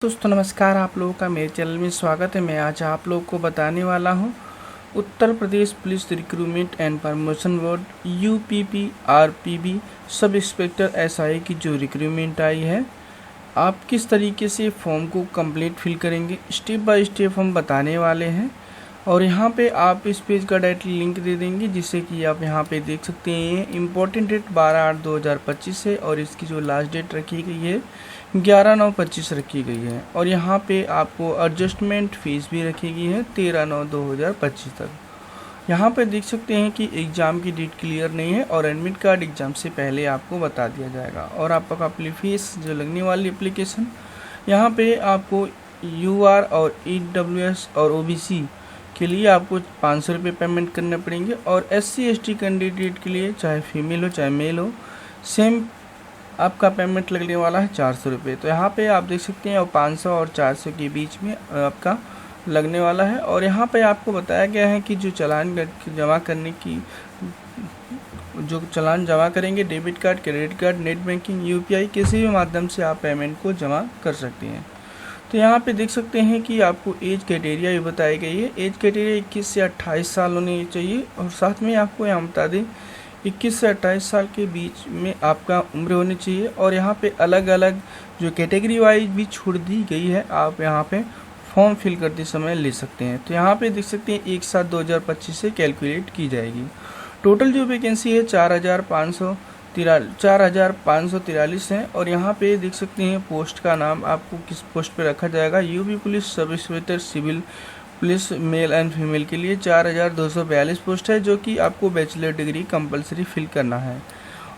दोस्तों नमस्कार, आप लोगों का मेरे चैनल में स्वागत है। मैं आज आप लोगों को बताने वाला हूं Uttar Pradesh police recruitment and promotion board UPPRPB sub inspector SI की जो रिक्रूटमेंट आई है, आप किस तरीके से फॉर्म को कंप्लीट फिल करेंगे, स्टेप बाय स्टेप हम बताने वाले हैं। और यहाँ पे आप इस पेज का डायरेक्टली लिंक दे देंगे, जिससे कि आप यहाँ पे देख सकते हैं। इम्पोर्टेंट डेट 12/8/2025 है और इसकी जो लास्ट डेट रखी गई है 11/9/25 रखी गई है। और यहाँ पे आपको एडजस्टमेंट फ़ीस भी रखी गई है 13/9/2025 तक। यहाँ पे देख सकते हैं कि एग्ज़ाम की डेट क्लियर नहीं है और एडमिट कार्ड एग्ज़ाम से पहले आपको बता दिया जाएगा। और आपका फीस जो लगने वाली एप्लीकेशन, यहाँ पे आपको UR और EWS और OBC के लिए आपको 500 रुपये पेमेंट करने पड़ेंगे। और SC ST कैंडिडेट के लिए, चाहे फीमेल हो चाहे मेल हो, सेम आपका पेमेंट लगने वाला है 400 रुपये। तो यहाँ पे आप देख सकते हैं और 500 और 400 के बीच में आपका लगने वाला है। और यहाँ पे आपको बताया गया है कि जो चालान जमा करेंगे, debit card, credit card, net banking, UPI, किसी भी माध्यम से आप पेमेंट को जमा कर सकते हैं। तो यहाँ पे देख सकते हैं कि आपको एज क्राइटेरिया भी बताई गई है। एज क्राइटेरिया 21 से 28 साल होनी चाहिए। और साथ में आपको यहाँ बता दें 21 से 28 साल के बीच में आपका उम्र होनी चाहिए। और यहाँ पे अलग अलग जो कैटेगरी वाइज भी छूट दी गई है, आप यहाँ पे फॉर्म फिल करते समय ले सकते हैं। तो यहाँ पे देख सकते हैं 1/7/2025 से कैलकुलेट की जाएगी। टोटल जो वैकेंसी है 4,543 है। और यहाँ पे देख सकते हैं पोस्ट का नाम आपको किस पोस्ट पे रखा जाएगा। UP police sub inspector civil police male and female के लिए 4,242 पोस्ट है, जो कि आपको बैचलर डिग्री कंपलसरी फिल करना है।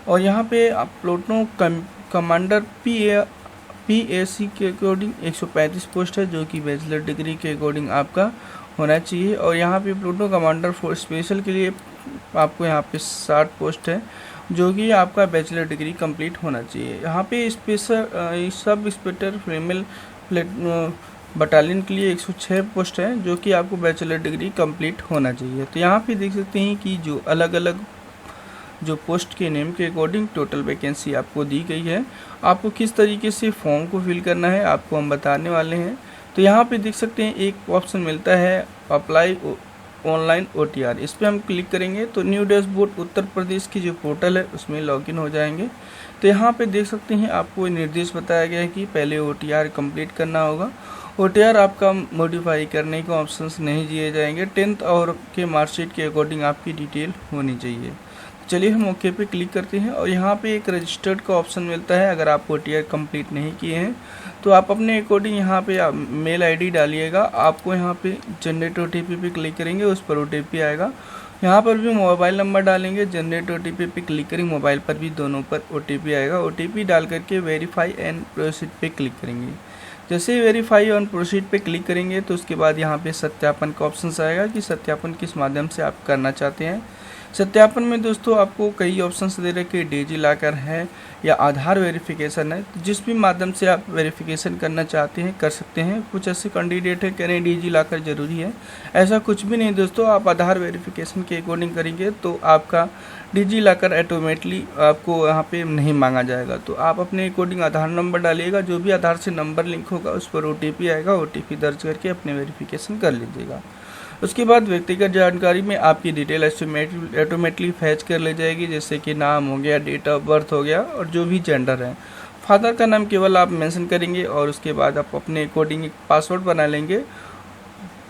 और यहाँ पे आप प्लूटो कमांडर PAC के अकॉर्डिंग 135 पोस्ट है, जो कि बैचलर डिग्री के अकॉर्डिंग आपका होना चाहिए। और यहाँ पे प्लूटो कमांडर फॉर स्पेशल के लिए आपको यहाँ पे 60 पोस्ट है, जो कि आपका बैचलर डिग्री कंप्लीट होना चाहिए। यहाँ पे special sub inspector female battalion के लिए 106 पोस्ट है, जो कि आपको बैचलर डिग्री कंप्लीट होना चाहिए। तो यहाँ पे देख सकते हैं कि जो अलग अलग जो पोस्ट के नेम के अकॉर्डिंग टोटल वैकेंसी आपको दी गई है। आपको किस तरीके से फॉर्म को फिल करना है आपको हम बताने वाले हैं। तो यहाँ पे देख सकते हैं एक ऑप्शन मिलता है अप्लाई ऑनलाइन OTR। इस पर हम क्लिक करेंगे तो न्यू डैशबोर्ड उत्तर प्रदेश की जो पोर्टल है उसमें लॉगिन हो जाएंगे। तो यहाँ पे देख सकते हैं आपको निर्देश बताया गया है कि पहले OTR कंप्लीट करना होगा। OTR आपका मॉडिफाई करने के ऑप्शंस नहीं दिए जाएंगे। 10th और के मार्कशीट के अकॉर्डिंग आपकी डिटेल होनी चाहिए। चलिए हम ओके पे क्लिक करते हैं। और यहाँ पे एक रजिस्टर्ड का ऑप्शन मिलता है। अगर आप OTR कंप्लीट नहीं किए हैं तो आप अपने अकॉर्डिंग यहाँ पे आप मेल ID डालिएगा। आपको यहाँ पे जनरेट OTP पे क्लिक करेंगे, उस पर OTP आएगा। यहाँ पर भी मोबाइल नंबर डालेंगे, जनरेट OTP पे क्लिक करेंगे, मोबाइल पर भी दोनों पर OTP आएगा। OTP डाल करके वेरीफाई एंड प्रोसीड पे क्लिक करेंगे। जैसे ही वेरीफाई ऑन प्रोसीड पे क्लिक करेंगे तो उसके बाद यहाँ पे सत्यापन का ऑप्शन आएगा कि सत्यापन किस माध्यम से आप करना चाहते हैं। सत्यापन में दोस्तों आपको कई ऑप्शंस दे रखे, डिजी लॉकर है या आधार वेरिफिकेशन है। तो जिस भी माध्यम से आप वेरिफिकेशन करना चाहते हैं कर सकते हैं। कुछ ऐसे कैंडिडेट हैं कह रहे हैं डिजी लॉकर ज़रूरी है, ऐसा कुछ भी नहीं दोस्तों। आप आधार वेरिफिकेशन के अकॉर्डिंग करेंगे तो आपका डिजी लॉकर ऑटोमेटिकली आपको यहाँ पे नहीं मांगा जाएगा। तो आप अपने अकॉर्डिंग आधार नंबर डालिएगा, जो भी आधार से नंबर लिंक होगा उस पर OTP आएगा। OTP दर्ज करके अपने वेरिफिकेशन कर लीजिएगा। उसके बाद व्यक्तिगत जानकारी में आपकी डिटेल ऑटोमेटिकली फैच कर ले जाएगी, जैसे कि नाम हो गया, डेट ऑफ बर्थ हो गया और जो भी जेंडर है। फादर का नाम केवल आप मेंशन करेंगे और उसके बाद आप अपने अकॉर्डिंग एक पासवर्ड बना लेंगे,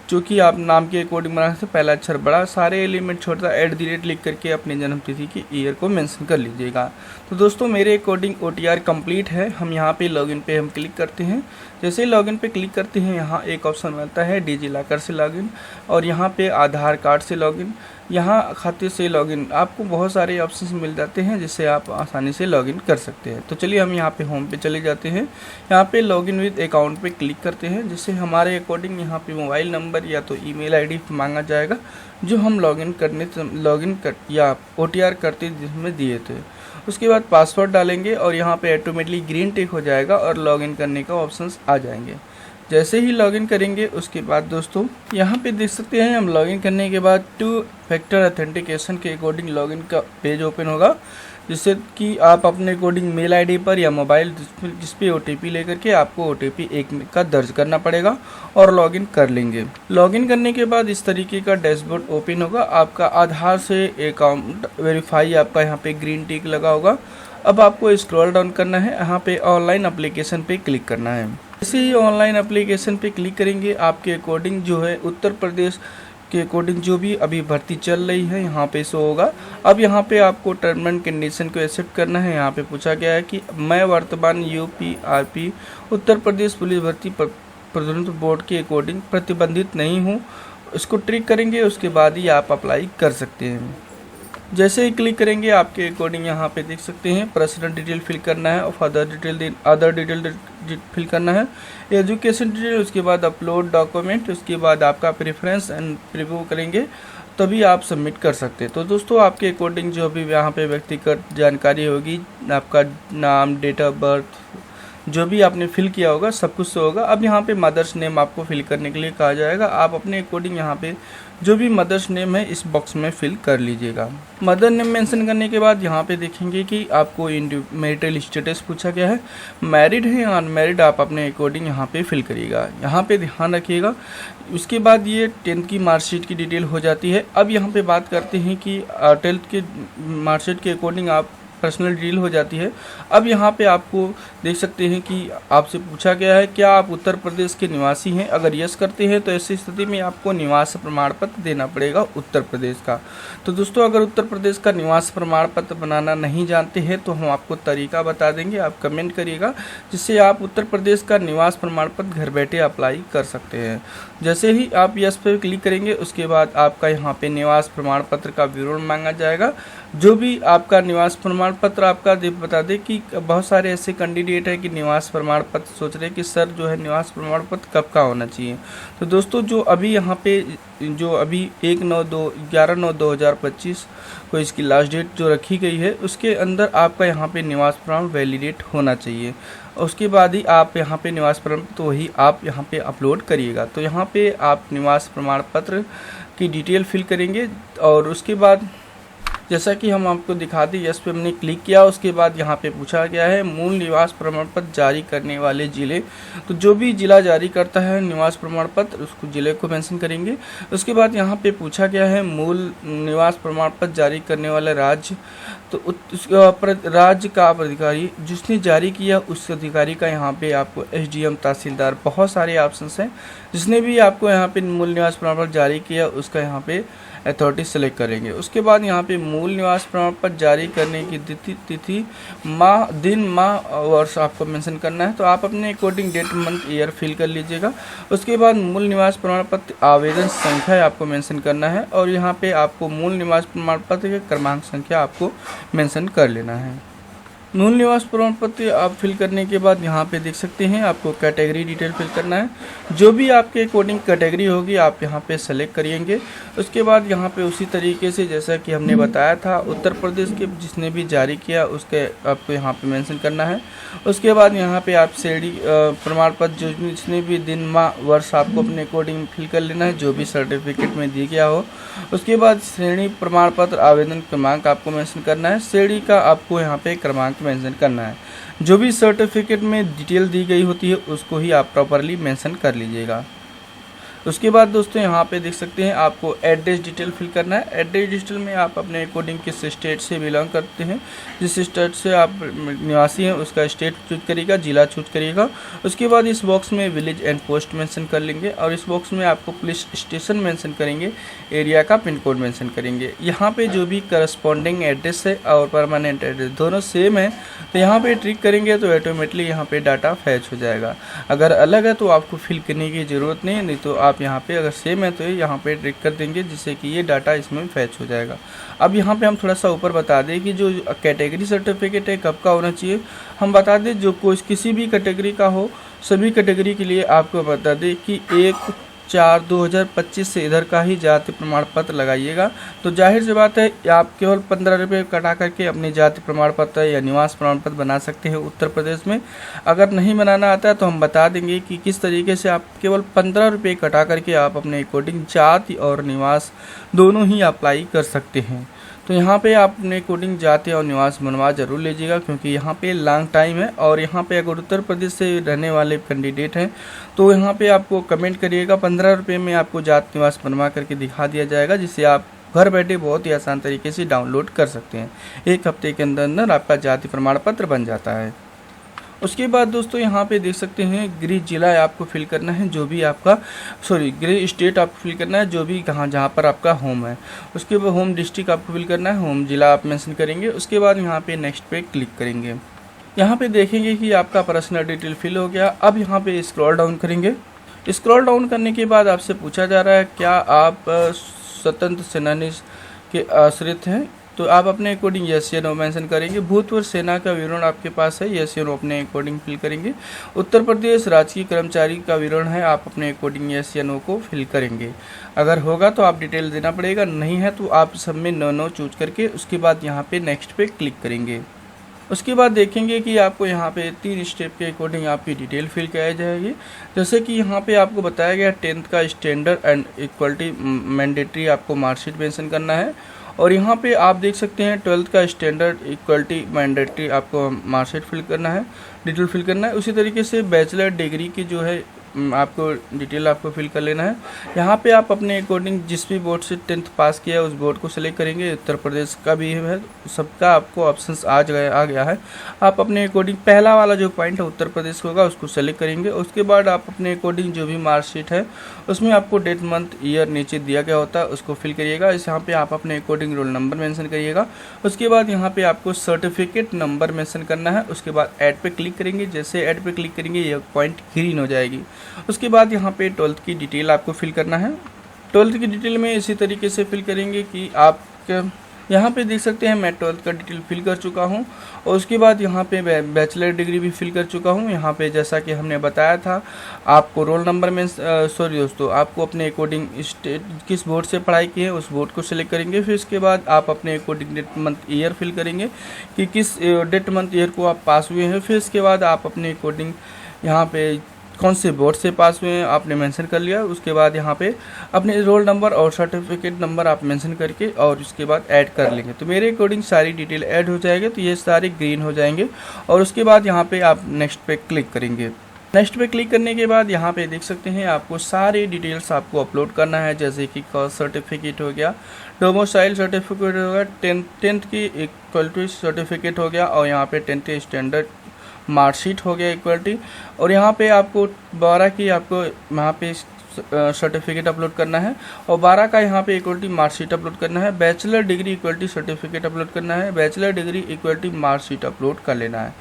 जो कि आप नाम के अकॉर्डिंग बनाने से पहला अक्षर बड़ा, सारे एलिमेंट छोटा, @ लिख करके अपने जन्म तिथि की ईयर को मेंशन कर लीजिएगा। तो दोस्तों मेरे अकॉर्डिंग OTR कंप्लीट है। हम यहाँ पे लॉगिन पे हम क्लिक करते हैं। जैसे ही लॉगिन पे क्लिक करते हैं यहाँ एक ऑप्शन मिलता है डिजी लॉकर से लॉगिन, और यहाँ पे आधार कार्ड से लॉगिन, यहाँ खाते से लॉगिन। आपको बहुत सारे ऑप्शंस मिल जाते हैं जिससे आप आसानी से लॉगिन कर सकते हैं। तो चलिए हम यहाँ पे होम पे चले जाते हैं। यहाँ पे लॉगिन विद अकाउंट पे क्लिक करते हैं, जिससे हमारे अकॉर्डिंग यहाँ पे मोबाइल नंबर या तो ईमेल ID मांगा जाएगा, जो हम या OTR करते जिसमें दिए थे। उसके बाद पासवर्ड डालेंगे और यहाँ पे ऑटोमेटिकली ग्रीन टिक हो जाएगा और लॉगिन करने का ऑप्शंस आ जाएंगे। जैसे ही लॉगिन करेंगे उसके बाद दोस्तों यहाँ पे देख सकते हैं हम लॉगिन करने के बाद 2 फैक्टर ऑथेंटिकेशन के अकॉर्डिंग लॉगिन का पेज ओपन होगा, जिससे कि आप अपने अकॉर्डिंग मेल आईडी पर या मोबाइल जिस पे OTP लेकर के आपको OTP 1 का दर्ज करना पड़ेगा और लॉगिन कर लेंगे। लॉगिन करने के बाद इस तरीके का डैशबोर्ड ओपन होगा। आपका आधार से अकाउंट वेरीफाई आपका यहाँ पे ग्रीन टिक लगा होगा। अब आपको स्क्रॉल डाउन करना है, यहाँ पे ऑनलाइन एप्लीकेशन पे क्लिक करना है। जैसे ही ऑनलाइन एप्लीकेशन पे क्लिक करेंगे आपके अकॉर्डिंग जो है उत्तर प्रदेश के अकॉर्डिंग जो भी अभी भर्ती चल रही है यहाँ पे शो होगा। अब यहाँ पे आपको टर्म एंड कंडीशन को एक्सेप्ट करना है। यहाँ पे पूछा गया है कि मैं वर्तमान UPRP उत्तर प्रदेश पुलिस भर्ती प्रतिनिधित्व बोर्ड के अकॉर्डिंग प्रतिबंधित नहीं हूँ, इसको ट्रिक करेंगे, उसके बाद ही आप अप्लाई कर सकते हैं। जैसे ही क्लिक करेंगे आपके अकॉर्डिंग यहाँ पे देख सकते हैं पर्सनल डिटेल फिल करना है और अदर डिटेल फिल करना है, एजुकेशन डिटेल, उसके बाद अपलोड डॉक्यूमेंट, उसके बाद आपका प्रेफरेंस एंड प्रीव्यू करेंगे तभी आप सबमिट कर सकते हैं। तो दोस्तों आपके अकॉर्डिंग जो भी यहाँ पे व्यक्तिगत जानकारी होगी, आपका नाम, डेट ऑफ बर्थ, जो भी आपने फिल किया होगा सब कुछ से होगा। अब यहाँ पे मदर्स नेम आपको फिल करने के लिए कहा जाएगा। आप अपने अकॉर्डिंग यहाँ पे जो भी मदर्स नेम है इस बॉक्स में फिल कर लीजिएगा। मदर नेम मेंशन करने के बाद यहाँ पे देखेंगे कि आपको मैरिटल स्टेटस पूछा गया है, मैरिड है या अनमैरिड, आप अपने अकॉर्डिंग यहाँ पे फिल करिएगा। यहाँ पे ध्यान रखिएगा। उसके बाद ये 10th की मार्कशीट की डिटेल हो जाती है। अब यहाँ पे बात करते हैं कि 12th के मार्कशीट के अकॉर्डिंग आप पर्सनल डिटेल हो जाती है। अब यहाँ पे आपको देख सकते हैं कि आपसे पूछा गया है क्या आप उत्तर प्रदेश के निवासी हैं। अगर यस करते हैं तो ऐसी स्थिति में आपको निवास प्रमाण पत्र देना पड़ेगा उत्तर प्रदेश का। तो दोस्तों अगर उत्तर प्रदेश का निवास प्रमाण पत्र बनाना नहीं जानते हैं तो हम आपको तरीका बता देंगे, आप कमेंट करिएगा, जिससे आप उत्तर प्रदेश का निवास प्रमाण पत्र घर बैठे अप्लाई कर सकते हैं। जैसे ही आप यस पे क्लिक करेंगे उसके बाद आपका यहाँ पे निवास प्रमाण पत्र का विवरण मांगा जाएगा। जो भी आपका निवास प्रमाण पत्र आपका बता दें कि बहुत सारे ऐसे कैंडिडेट है कि निवास प्रमाण पत्र सोच रहे हैं कि सर जो है निवास प्रमाण पत्र कब का होना चाहिए। तो दोस्तों जो अभी यहाँ पे जो अभी 11/9/2025 को इसकी लास्ट डेट जो रखी गई है उसके अंदर आपका यहाँ पे निवास प्रमाण वैलिडेट होना चाहिए। उसके बाद ही आप यहाँ पे निवास प्रमाण पत्र वही आप यहाँ पे अपलोड करिएगा। तो यहाँ पे आप निवास प्रमाण पत्र की डिटेल फिल करेंगे और उसके बाद जैसा कि हम आपको दिखा दें, यस पे हमने क्लिक किया। उसके बाद यहाँ पे पूछा गया है मूल निवास प्रमाण पत्र जारी करने वाले ज़िले। तो जो भी ज़िला जारी करता है निवास प्रमाण पत्र उसको ज़िले को मेंशन करेंगे। उसके बाद यहाँ पे पूछा गया है मूल निवास प्रमाण पत्र जारी करने वाला राज्य। तो उस राज्य का अधिकारी जिसने जारी किया उस अधिकारी का यहाँ पे आपको SDM, तहसीलदार, बहुत सारे ऑप्शन हैं। जिसने भी आपको यहाँ पे मूल निवास प्रमाण पत्र जारी किया उसका यहाँ पे अथॉरिटी सेलेक्ट करेंगे। उसके बाद यहाँ पे मूल निवास प्रमाण पत्र जारी करने की तिथि माह, दिन, माह, वर्ष आपको मेंशन करना है। तो आप अपने according date, month, year fill कर लीजिएगा। उसके बाद मूल निवास प्रमाण पत्र आवेदन संख्या आपको मेंशन करना है और यहाँ पे आपको मूल निवास प्रमाण पत्र के क्रमांक संख्या आपको मेंशन कर लेना है। मूल निवास प्रमाण पत्र आप फिल करने के बाद यहाँ पे देख सकते हैं आपको कैटेगरी डिटेल फिल करना है। जो भी आपके अकॉर्डिंग कैटेगरी होगी आप यहाँ पे सेलेक्ट करिएंगे। उसके बाद यहाँ पे उसी तरीके से जैसा कि हमने बताया था उत्तर प्रदेश के जिसने भी जारी किया उसके आपको यहाँ पे मेंशन करना है। उसके बाद यहाँ पे आप श्रेणी प्रमाण पत्र जिसने भी दिन, माह, वर्ष आपको अपने अकॉर्डिंग फिल कर लेना है जो भी सर्टिफिकेट में दिया गया हो। उसके बाद श्रेणी प्रमाण पत्र आवेदन क्रमांक आपको मेंशन करना है। श्रेणी का आपको यहाँ पे क्रमांक मेंशन करना है। जो भी सर्टिफिकेट में डिटेल दी गई होती है उसको ही आप प्रॉपरली मेंशन कर लीजिएगा। उसके बाद दोस्तों यहाँ पे देख सकते हैं आपको एड्रेस डिटेल फिल करना है। एड्रेस डिटेल में आप अपने अकॉर्डिंग किस स्टेट से बिलोंग करते हैं, जिस स्टेट से आप निवासी हैं उसका स्टेट चूज करिएगा, जिला चूज करिएगा। उसके बाद इस बॉक्स में विलेज एंड पोस्ट मेंशन कर लेंगे और इस बॉक्स में आपको पुलिस स्टेशन मेंशन करेंगे, एरिया का पिन कोड मेंशन करेंगे। यहाँ पे जो भी करस्पॉन्डिंग एड्रेस है और परमानेंट एड्रेस दोनों सेम है तो यहाँ पे ट्रिक करेंगे तो ऑटोमेटिकली यहाँ पे डाटा फैच हो जाएगा। अगर अलग है तो आपको फिल करने की ज़रूरत नहीं तो आप यहाँ पे अगर सेम है तो यहाँ पे ट्रिक कर देंगे जिससे कि ये डाटा इसमें फैच हो जाएगा। अब यहाँ पे हम थोड़ा सा ऊपर बता दें कि जो कैटेगरी सर्टिफिकेट है कब का होना चाहिए। हम बता दें जो कोई किसी भी कैटेगरी का हो सभी कैटेगरी के लिए आपको बता दें कि 1 4/4/2025 से इधर का ही जाति प्रमाण पत्र लगाइएगा। तो जाहिर सी बात है आप केवल 15 रुपये कटा करके अपनी जाति प्रमाण पत्र या निवास प्रमाण पत्र बना सकते हैं उत्तर प्रदेश में। अगर नहीं बनाना आता है तो हम बता देंगे कि किस तरीके से आप केवल 15 रुपये कटा करके आप अपने अकॉर्डिंग जाति और निवास दोनों ही अप्लाई कर सकते हैं। तो यहाँ पे आप अपने अकॉर्डिंग जाति और निवास बनवा जरूर लीजिएगा, क्योंकि यहाँ पे लॉन्ग टाइम है। और यहाँ पे अगर उत्तर प्रदेश से रहने वाले कैंडिडेट हैं तो यहाँ पे आपको कमेंट करिएगा, 15 रुपये में आपको जाति निवास बनवा करके दिखा दिया जाएगा, जिससे आप घर बैठे बहुत ही आसान तरीके से डाउनलोड कर सकते हैं। 1 हफ्ते के अंदर अंदर आपका जाति प्रमाण पत्र बन जाता है। उसके बाद दोस्तों यहाँ पे देख सकते हैं गृह जिला आपको फिल करना है, जो भी आपका गृह स्टेट आपको फिल करना है, जो भी जहाँ पर आपका होम है। उसके बाद होम डिस्ट्रिक्ट आपको फिल करना है, होम जिला आप मेंशन करेंगे। उसके बाद यहाँ पे नेक्स्ट पे क्लिक करेंगे। यहाँ पे देखेंगे कि आपका पर्सनल डिटेल फिल हो गया। अब यहाँ पे स्क्रॉल डाउन करेंगे। स्क्रॉल डाउन करने के बाद आपसे पूछा जा रहा है क्या आप स्वतंत्र सेनानी के आश्रित हैं, तो आप अपने अकॉर्डिंग यस या नो मेंशन करेंगे। भूतपूर्व सेना का विवरण आपके पास है, यस या नो अपने अकॉर्डिंग फिल करेंगे। उत्तर प्रदेश राजकीय कर्मचारी का विवरण है, आप अपने अकॉर्डिंग यस या नो को फिल करेंगे। अगर होगा तो आप डिटेल देना पड़ेगा, नहीं है तो आप सब में नो चूज करके उसके बाद यहाँ पे नेक्स्ट पे क्लिक करेंगे। उसके बाद देखेंगे कि आपको यहाँ पे 3 स्टेप के अकॉर्डिंग आपकी डिटेल फिल कराई जाएगी। जैसे कि यहाँ पे आपको बताया गया 10th का स्टैंडर्ड एंड इक्वलिटी मैंडेटरी आपको मार्कशीट मेंशन करना है। और यहाँ पे आप देख सकते हैं 12th का स्टैंडर्ड इक्वलिटी मैंडेटरी आपको मार्कशीट फिल करना है, डिटेल फिल करना है। उसी तरीके से बैचलर डिग्री की जो है आपको डिटेल आपको फिल कर लेना है। यहाँ पे आप अपने अकॉर्डिंग जिस भी बोर्ड से 10th पास किया उस बोर्ड को सेलेक्ट करेंगे। उत्तर प्रदेश का भी है, सबका आपको ऑप्शंस आ गया है। आप अपने अकॉर्डिंग पहला वाला जो पॉइंट है उत्तर प्रदेश होगा उसको सेलेक्ट करेंगे। उसके बाद आप अपने अकॉर्डिंग जो भी मार्कशीट है उसमें आपको डेट मंथ ईयर नीचे दिया गया होता है उसको फिल करिएगा। इस यहाँ पे आप अपने अकॉर्डिंग रोल नंबर मेंशन करिएगा। उसके बाद यहाँ पे आपको सर्टिफिकेट नंबर मेंशन करना है। उसके बाद ऐड पे क्लिक करेंगे। जैसे ऐड पे क्लिक करेंगे ये पॉइंट ग्रीन हो जाएगी। उसके बाद यहाँ पे 12th की डिटेल आपको फिल करना है। 12th की डिटेल में इसी तरीके से फिल करेंगे कि आप यहाँ पे देख सकते हैं मैं 12th का डिटेल फिल कर चुका हूँ। और उसके बाद यहाँ पे बैचलर डिग्री भी फिल कर चुका हूँ। यहाँ पे जैसा कि हमने बताया था आपको रोल नंबर में दोस्तों आपको अपने अकॉर्डिंग स्टेट किस बोर्ड से पढ़ाई की है उस बोर्ड को सिलेक्ट करेंगे। फिर इसके बाद आप अपने according date month year fill करेंगे कि किस डेट मंथ ईयर को आप पास हुए हैं। फिर इसके बाद आप अपने अकॉर्डिंग यहाँ पे कौन से बोर्ड से पास हुए हैं आपने मेंशन कर लिया। उसके बाद यहाँ पे अपने रोल नंबर और सर्टिफिकेट नंबर आप मेंशन करके और उसके बाद ऐड कर लेंगे। तो मेरे अकॉर्डिंग सारी डिटेल ऐड हो जाएगी, तो ये सारे ग्रीन हो जाएंगे। और उसके बाद यहाँ पे आप नेक्स्ट पे क्लिक करेंगे। नेक्स्ट पे क्लिक करने के बाद यहाँ पे देख सकते हैं आपको सारी डिटेल्स आपको अपलोड करना है, जैसे कि कास्ट सर्टिफिकेट हो गया, डोमिसाइल सर्टिफिकेट हो गया, 10th की इक्वलिटी सर्टिफिकेट हो गया, और यहाँ पे 10th स्टैंडर्ड मार्कशीट हो गया इक्वलिटी। और यहाँ पे आपको 12 की आपको यहाँ पे सर्टिफिकेट अपलोड करना है और 12 का यहाँ पे इक्वलिटी मार्कशीट अपलोड करना है। Bachelor degree equality certificate upload करना है, bachelor degree equality marksheet upload कर लेना है।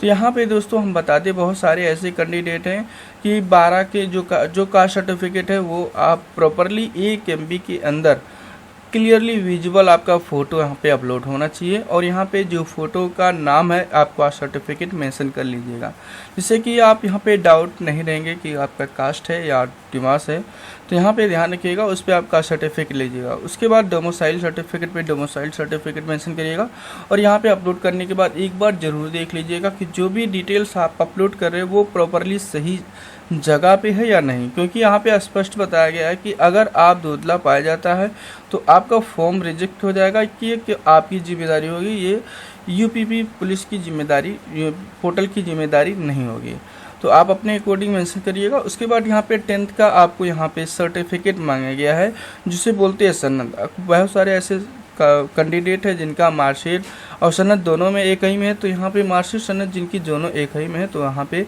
तो यहाँ पे दोस्तों हम बता दें बहुत सारे ऐसे कैंडिडेट हैं कि 12 के जो कास्ट सर्टिफिकेट है वो आप प्रॉपरली 1 MB के अंदर क्लियरली विजुअल आपका फ़ोटो यहाँ पे अपलोड होना चाहिए। और यहाँ पे जो फ़ोटो का नाम है आपका सर्टिफिकेट मेंशन कर लीजिएगा, जिससे कि आप यहाँ पे डाउट नहीं रहेंगे कि आपका कास्ट है या निवास है। तो यहाँ पे ध्यान रखिएगा, उस पर आप कास्ट सर्टिफिकेट लीजिएगा। उसके बाद डोमिसाइल सर्टिफिकेट पे डोमिसाइल सर्टिफिकेट मेंशन करिएगा। और यहाँ पे अपलोड करने के बाद एक बार ज़रूर देख लीजिएगा कि जो भी डिटेल्स आप अपलोड कर रहे हैं वो प्रॉपरली सही जगह पे है या नहीं, क्योंकि यहाँ पे स्पष्ट बताया गया है कि अगर आप धुंधला पाया जाता है तो आपका फॉर्म रिजेक्ट हो जाएगा। कि आपकी जिम्मेदारी होगी, ये UPP पुलिस की जिम्मेदारी, पोर्टल की जिम्मेदारी नहीं होगी। तो आप अपने अकॉर्डिंग मेंशन करिएगा। उसके बाद यहाँ पे 10th का आपको यहाँ पे सर्टिफिकेट मांगा गया है, जिसे बोलते हैं सनद। बहुत सारे ऐसे कैंडिडेट है जिनका मार्कशीट और सनद दोनों में एक ही में है। तो यहाँ पे मार्कशीट सनद जिनकी दोनों एक ही में है तो यहाँ पे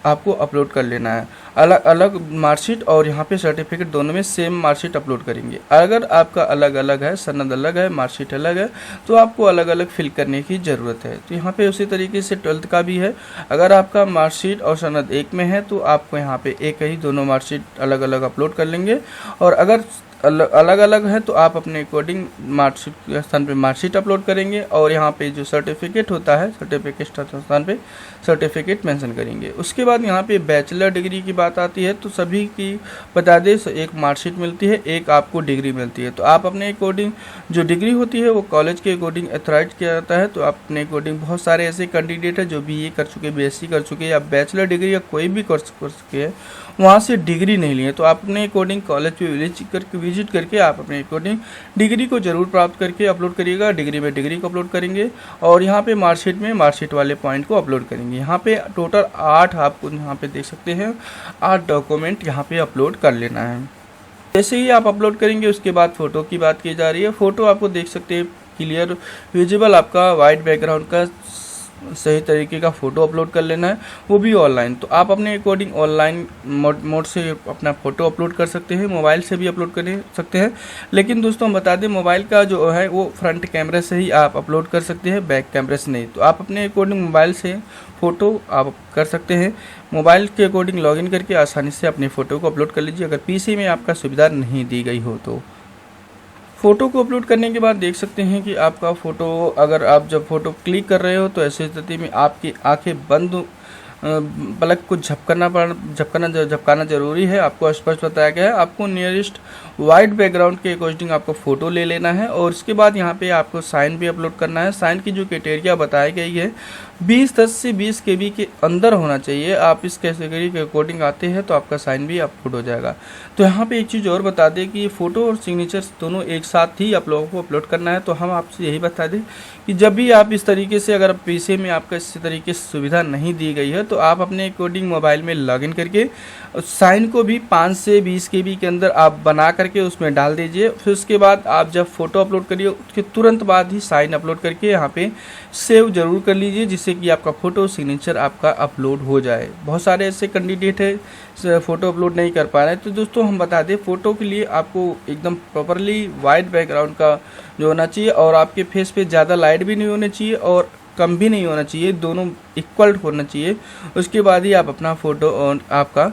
आपको अपलोड कर लेना है। अलग अलग मार्कशीट और यहाँ पे सर्टिफिकेट दोनों में सेम मार्कशीट अपलोड करेंगे। अगर आपका अलग अलग है, सनद अलग है, मार्कशीट अलग है, तो आपको अलग अलग फिल करने की ज़रूरत है। तो यहाँ पे उसी तरीके से 12th का भी है। अगर आपका मार्कशीट और सनद एक में है तो आपको यहाँ पे एक ही दोनों मार्कशीट अलग अलग अपलोड कर लेंगे। और अगर अलग अलग है, तो आप अपने अकॉर्डिंग मार्कशीट के स्थान पे मार्कशीट अपलोड करेंगे और यहाँ पे जो सर्टिफिकेट होता है सर्टिफिकेट स्थान पे सर्टिफिकेट मेंशन करेंगे। उसके बाद यहाँ पे बैचलर डिग्री की बात आती है, तो सभी की बता दें, एक मार्कशीट मिलती है, एक आपको डिग्री मिलती है। तो आप अपने अकॉर्डिंग जो डिग्री होती है वो कॉलेज के अकॉर्डिंग अथॉराइज किया जाता है। तो आप अपने अकॉर्डिंग बहुत सारे ऐसे कैंडिडेट है जो BA कर चुके, BSc कर चुके या बैचलर डिग्री या कोई भी कोर्स कर चुके हैं, वहाँ से डिग्री नहीं लिए। तो आप अपने अकॉर्डिंग कॉलेज पे विजिट करके आप अपने अकॉर्डिंग डिग्री को जरूर प्राप्त करके अपलोड करिएगा। डिग्री में डिग्री को अपलोड करेंगे और यहाँ पे मार्कशीट में मार्कशीट वाले पॉइंट को अपलोड करेंगे। यहाँ पे टोटल 8 आपको यहाँ पे देख सकते हैं 8 डॉक्यूमेंट यहाँ पे अपलोड कर लेना है। जैसे ही आप अपलोड करेंगे उसके बाद फ़ोटो की बात की जा रही है। फ़ोटो आपको देख सकते हैं क्लियर विजिबल आपका वाइट बैकग्राउंड का सही तरीके का फ़ोटो अपलोड कर लेना है, वो भी ऑनलाइन। तो आप अपने अकॉर्डिंग ऑनलाइन मोड से अपना फ़ोटो अपलोड कर सकते हैं, मोबाइल से भी अपलोड कर सकते हैं। लेकिन दोस्तों हम बता दें, मोबाइल का जो है वो फ्रंट कैमरे से ही आप अपलोड कर सकते हैं, बैक कैमरे से नहीं। तो आप अपने अकॉर्डिंग मोबाइल से फ़ोटो आप कर सकते हैं। मोबाइल के अकॉर्डिंग लॉगिन करके आसानी से अपनी फ़ोटो को अपलोड कर लीजिए, अगर PC में आपका सुविधा नहीं दी गई हो तो। फ़ोटो को अपलोड करने के बाद देख सकते हैं कि आपका फ़ोटो, अगर आप जब फ़ोटो क्लिक कर रहे हो तो ऐसी स्थिति में आपकी आंखें बंद पलक को झपकाना जरूरी है। आपको स्पष्ट बताया गया है। आपको नियरेस्ट वाइट बैकग्राउंड के अकॉर्डिंग आपको फ़ोटो ले लेना है और उसके बाद यहाँ पे आपको साइन भी अपलोड करना है। साइन की जो क्राइटेरिया बताई गई है 10 से 20 KB के अंदर होना चाहिए। आप इस कैटेगरी के अकॉर्डिंग आते हैं तो आपका साइन भी अपलोड हो जाएगा। तो यहाँ पे एक चीज़ और बता दें कि फ़ोटो और सिग्नेचर्स दोनों एक साथ ही आप लोगों को अपलोड करना है। तो हम आपसे यही बता दें कि जब भी आप इस तरीके से, अगर PC में आपका इस तरीके से सुविधा नहीं दी गई है तो आप अपने अकॉर्डिंग मोबाइल में लॉगिन करके साइन को भी 5 से 20 KB के अंदर आप बना करके उसमें डाल दीजिए। फिर उसके बाद आप जब फ़ोटो अपलोड करिए उसके तुरंत बाद ही साइन अपलोड करके यहाँ पे सेव जरूर कर लीजिए, जिससे कि आपका फ़ोटो सिग्नेचर आपका अपलोड हो जाए। बहुत सारे ऐसे कैंडिडेट है फ़ोटो अपलोड नहीं कर पा रहे हैं। तो दोस्तों हम बता दें, फ़ोटो के लिए आपको एकदम प्रॉपरली वाइट बैकग्राउंड का जो होना चाहिए और आपके फेस पे ज़्यादा लाइट भी नहीं होनी चाहिए और कम भी नहीं होना चाहिए, दोनों इक्वल होना चाहिए। उसके बाद ही आप अपना फ़ोटो और आपका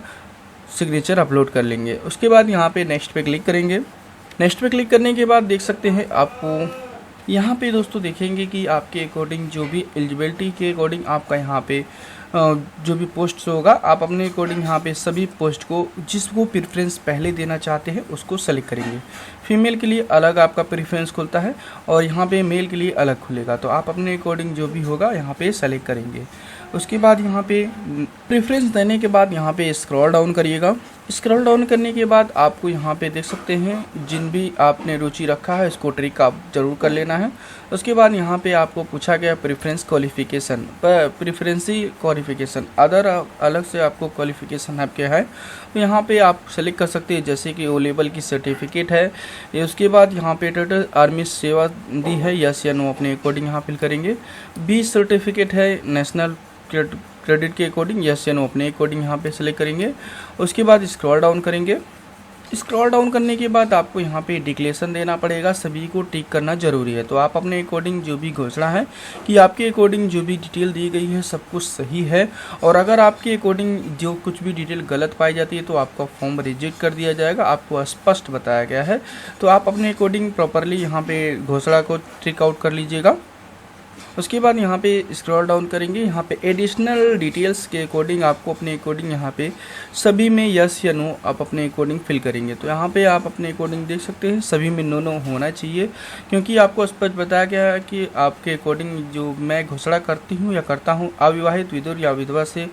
सिग्नेचर अपलोड कर लेंगे। उसके बाद यहाँ पे नेक्स्ट पे क्लिक करेंगे। नेक्स्ट पे क्लिक करने के बाद देख सकते हैं आपको यहाँ पे दोस्तों देखेंगे कि आपके अकॉर्डिंग जो भी एलिजिबिलिटी के अकॉर्डिंग आपका यहाँ पे जो भी पोस्ट होगा, आप अपने अकॉर्डिंग यहाँ पे सभी पोस्ट को जिसको प्रेफरेंस पहले देना चाहते हैं उसको सेलेक्ट करेंगे। फीमेल के लिए अलग आपका प्रेफरेंस खुलता है और यहाँ पे मेल के लिए अलग खुलेगा। तो आप अपने अकॉर्डिंग जो भी होगा यहाँ पे सेलेक्ट करेंगे। उसके बाद यहाँ पे प्रेफरेंस देने के बाद यहाँ पे स्क्रॉल डाउन करिएगा। स्क्रॉल डाउन करने के बाद आपको यहाँ पे देख सकते हैं जिन भी आपने रुचि रखा है इसको ट्रिक आप जरूर कर लेना है। उसके बाद यहाँ पे आपको पूछा गया प्रेफरेंस क्वालिफिकेशन, प्रेफरेंसी क्वालिफिकेशन अदर अलग से आपको क्वालिफिकेशन आपके है तो यहाँ पे आप सेलेक्ट कर सकते हैं, जैसे कि ओ लेवल की सर्टिफिकेट है। उसके बाद यहाँ पे टोटल आर्मी सेवा दी है, यस या नो अपने अकॉर्डिंग यहाँ फिल करेंगे। 20 सर्टिफिकेट है नेशनल क्रेडिट के अकॉर्डिंग, यस या नो अपने अकॉर्डिंग यहाँ पे सेलेक्ट करेंगे। उसके बाद स्क्रॉल डाउन करेंगे। स्क्रॉल डाउन करने के बाद आपको यहाँ पे डिक्लेरेशन देना पड़ेगा, सभी को टिक करना जरूरी है। तो आप अपने अकॉर्डिंग जो भी घोषणा है कि आपके अकॉर्डिंग जो भी डिटेल दी गई है सब कुछ सही है और अगर आपके अकॉर्डिंग जो कुछ भी डिटेल गलत पाई जाती है तो आपका फॉर्म रिजेक्ट कर दिया जाएगा, आपको स्पष्ट बताया गया है। तो आप अपने अकॉर्डिंग प्रॉपरली यहाँ पे घोषणा को टिक आउट कर लीजिएगा। उसके बाद यहाँ पे स्क्रॉल डाउन करेंगे। यहाँ पे एडिशनल डिटेल्स के अकॉर्डिंग आपको अपने अकॉर्डिंग यहाँ पे सभी में यस या नो आप अपने अकॉर्डिंग फिल करेंगे। तो यहाँ पे आप अपने अकॉर्डिंग देख सकते हैं सभी में नो नो होना चाहिए, क्योंकि आपको स्पष्ट बताया गया है कि आपके अकॉर्डिंग जो मैं घोषणा करती हूँ या करता हूँ अविवाहित विधुर या विधवा से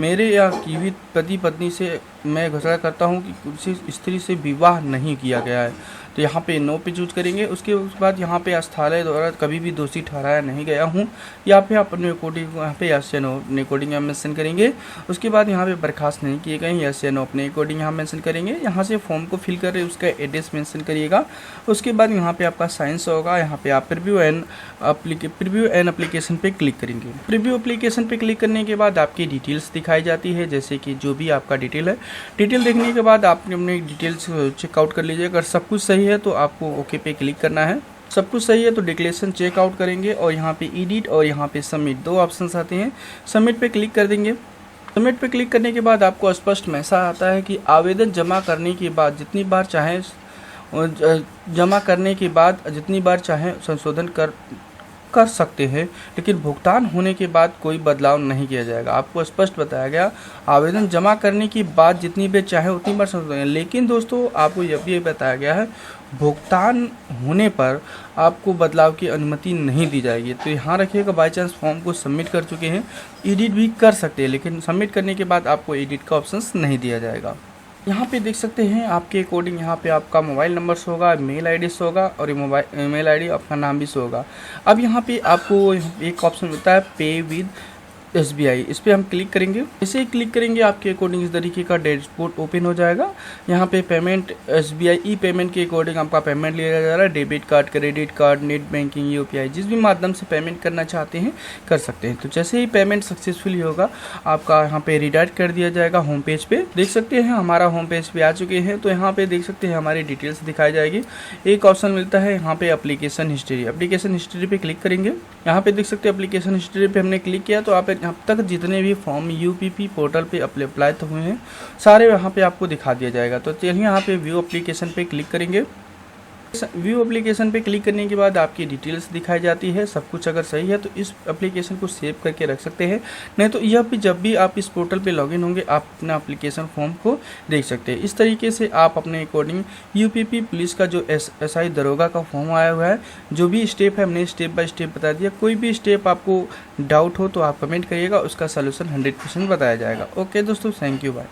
मेरे या जीवित पति पत्नी से मैं घोषणा करता हूँ कि किसी स्त्री से विवाह नहीं किया गया है, तो यहाँ पे नो पे चूज करेंगे। उसके बाद यहाँ पे अस्थालय द्वारा कभी भी दोषी ठहराया नहीं गया हूँ, यहाँ पे अपने अकॉर्डिंग यहाँ पे यस या नो अपने अकॉर्डिंग यहाँ मेंशन करेंगे। उसके बाद यहाँ पे बर्खास्त नहीं किए गए, यस या नो अपने अकॉर्डिंग यहाँ मेंशन करेंगे। यहाँ से फॉर्म को फिल कर रहे उसका एड्रेस मेंशन करिएगा। उसके बाद यहाँ पे आपका साइंस होगा, यहाँ पे आप प्रीव्यू एंड एप्लीकेशन पे क्लिक करेंगे। प्रीव्यू एप्लीकेशन पे क्लिक करने के बाद आपकी डिटेल्स दिखाई जाती है, जैसे कि जो भी आपका डिटेल है। डिटेल देखने के बाद आपने अपने डिटेल्स चेकआउट कर लीजिए। अगर सब कुछ सही है तो आपको ओके पे क्लिक करना है। सब कुछ सही है तो डिक्लेरेशन चेकआउट करेंगे और यहाँ पे एडिट और यहाँ पे सबमिट दो ऑप्शंस आते हैं, सबमिट पे क्लिक कर देंगे। सबमिट पे क्लिक करने के बाद आपको स्पष्ट मैसेज आता है कि आवेदन जमा करने के बाद जितनी बार चाहें जमा करने के बाद जितनी बार चाहें संशोधन कर सकते हैं, लेकिन भुगतान होने के बाद कोई बदलाव नहीं किया जाएगा। आपको स्पष्ट बताया गया आवेदन जमा करने के बाद जितनी बार चाहे उतनी बार संशोधन। लेकिन दोस्तों आपको यह भी बताया गया है भुगतान होने पर आपको बदलाव की अनुमति नहीं दी जाएगी। तो यहाँ रखिएगा, बाई चांस फॉर्म को सबमिट कर चुके हैं, एडिट भी कर सकते हैं, लेकिन सबमिट करने के बाद आपको एडिट का ऑप्शंस नहीं दिया जाएगा। यहाँ पे देख सकते हैं आपके अकॉर्डिंग यहाँ पे आपका मोबाइल नंबर शो होगा, मेल आईडी शो होगा और ये मेल आईडी आपका नाम भी शो होगा। अब यहाँ पे आपको एक ऑप्शन मिलता है पे विद SBI, इस पर हम क्लिक करेंगे। इसे ही क्लिक करेंगे आपके अकॉर्डिंग इस तरीके का डैशबोर्ड ओपन हो जाएगा। यहाँ पे पेमेंट SBI ई पेमेंट के अकॉर्डिंग आपका पेमेंट लिया जा रहा है। Debit card, credit card, net banking, UPI, जिस भी माध्यम से पेमेंट करना चाहते हैं कर सकते हैं। तो जैसे ही पेमेंट सक्सेसफुली होगा आपका यहाँ पे रिडायरेक्ट कर दिया जाएगा होम पेज पे। देख सकते हैं हमारा होम पेज पे आ चुके हैं। तो यहाँ पे देख सकते हैं हमारी डिटेल्स दिखाई जाएगी। एक ऑप्शन मिलता है यहाँ पे एप्लीकेशन हिस्ट्री। एप्लीकेशन हिस्ट्री पे क्लिक करेंगे। यहाँ पे देख सकते हैं एप्लीकेशन हिस्ट्री पे हमने क्लिक किया तो आप अब तक जितने भी फॉर्म UPP पोर्टल पे अप्लाई हुए हैं सारे यहाँ पे आपको दिखा दिया जाएगा। तो चलिए यहाँ पे व्यू एप्लीकेशन पे क्लिक करेंगे। व्यू एप्लीकेशन पे क्लिक करने के बाद आपकी डिटेल्स दिखाई जाती है। सब कुछ अगर सही है तो इस एप्लीकेशन को सेव करके रख सकते हैं, नहीं तो यह भी जब भी आप इस पोर्टल पे लॉगिन होंगे आप अपना एप्लीकेशन फॉर्म को देख सकते हैं। इस तरीके से आप अपने अकॉर्डिंग UPP पुलिस का जो SI दरोगा का फॉर्म आया हुआ है, जो भी स्टेप है हमने स्टेप बाय स्टेप बता दिया। कोई भी स्टेप आपको डाउट हो तो आप कमेंट करिएगा, उसका सोल्यूशन 100% बताया जाएगा। ओके दोस्तों, थैंक यू, बाय।